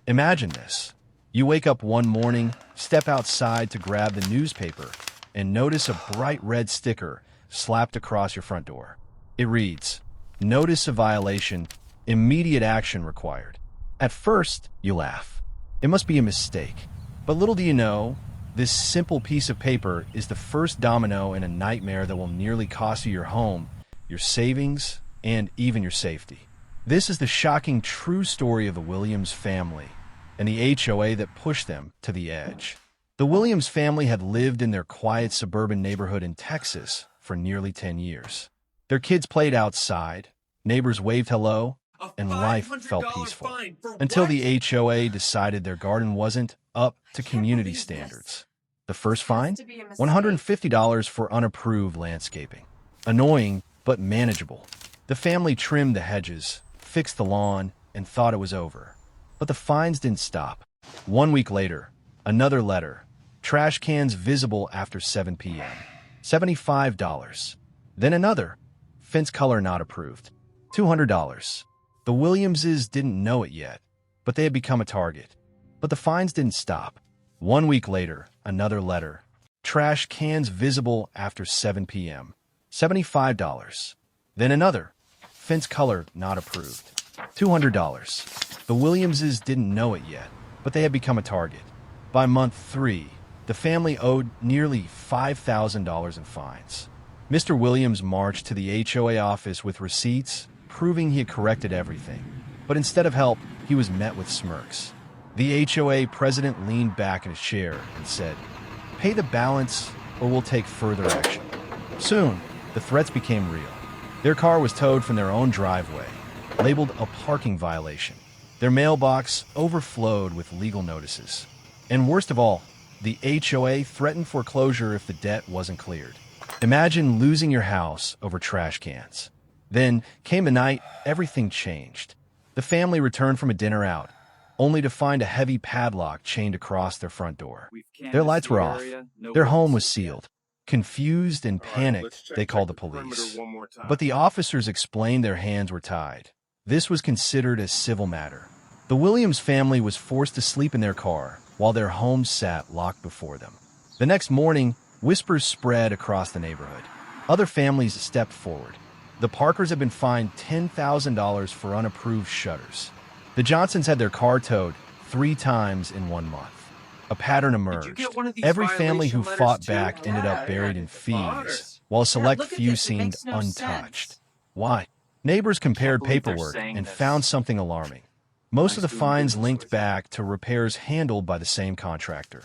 Imagine this. You wake up one morning, step outside to grab the newspaper, and notice a bright red sticker slapped across your front door. It reads, "Notice of violation, immediate action required." At first, you laugh. It must be a mistake. But little do you know, this simple piece of paper is the first domino in a nightmare that will nearly cost you your home, your savings, and even your safety. This is the shocking true story of the Williams family and the HOA that pushed them to the edge. The Williams family had lived in their quiet suburban neighborhood in Texas for nearly 10 years. Their kids played outside, neighbors waved hello, and life felt peaceful. Until the HOA decided their garden wasn't up to community standards. The first fine? $150 for unapproved landscaping. Annoying, but manageable. The family trimmed the hedges, fixed the lawn, and thought it was over. But the fines didn't stop. 1 week later, another letter. Trash cans visible after 7 p.m. $75. Then another. Fence color not approved. $200. The Williamses didn't know it yet, but they had become a target. But the fines didn't stop. 1 week later, another letter. Trash cans visible after 7 p.m. $75. Then another. Fence color not approved. $200. The Williamses didn't know it yet, but they had become a target. By month 3, the family owed nearly $5,000 in fines. Mr. Williams marched to the HOA office with receipts, proving he had corrected everything. But instead of help, he was met with smirks. The HOA president leaned back in his chair and said, "Pay the balance or we'll take further action." Soon, the threats became real. Their car was towed from their own driveway, labeled a parking violation. Their mailbox overflowed with legal notices. And worst of all, the HOA threatened foreclosure if the debt wasn't cleared. Imagine losing your house over trash cans. Then came the night everything changed. The family returned from a dinner out, only to find a heavy padlock chained across their front door. Their lights were off. Their home was sealed. Confused and panicked, they called the police. But the officers explained their hands were tied. This was considered a civil matter. The Williams family was forced to sleep in their car while their home sat locked before them. The next morning, whispers spread across the neighborhood. Other families stepped forward. The Parkers had been fined $10,000 for unapproved shutters. The Johnsons had their car towed 3 times in 1 month. A pattern emerged. Every family who fought back ended up buried in fees, while a select few seemed untouched. Why? Neighbors compared paperwork and found something alarming. Most of the fines linked back to repairs handled by the same contractor,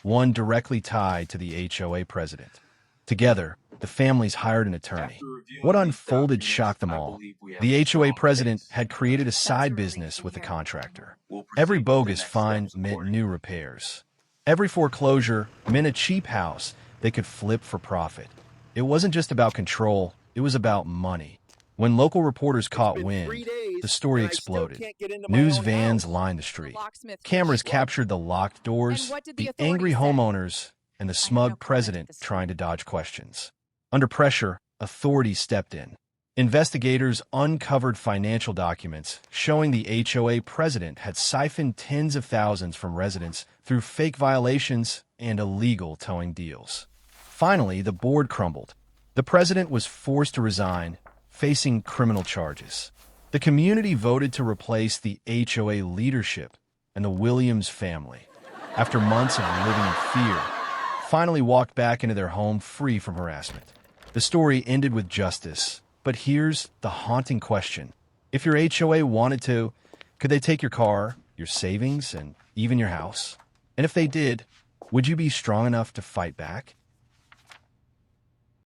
one directly tied to the HOA president. Together, the families hired an attorney. What unfolded shocked them all. The HOA president had created a side business with the contractor. Every bogus fine meant new repairs. Every foreclosure meant a cheap house they could flip for profit. It wasn't just about control, it was about money. When local reporters caught wind, the story exploded. News vans lined the street. Cameras captured the locked doors, the angry homeowners, and the smug president trying to dodge questions. Under pressure, authorities stepped in. Investigators uncovered financial documents showing the HOA president had siphoned tens of thousands from residents through fake violations and illegal towing deals. Finally, the board crumbled. The president was forced to resign, facing criminal charges. The community voted to replace the HOA leadership, and the Williams family, after months of living in fear, finally walked back into their home free from harassment. The story ended with justice, but here's the haunting question. If your HOA wanted to, could they take your car, your savings, and even your house? And if they did, would you be strong enough to fight back?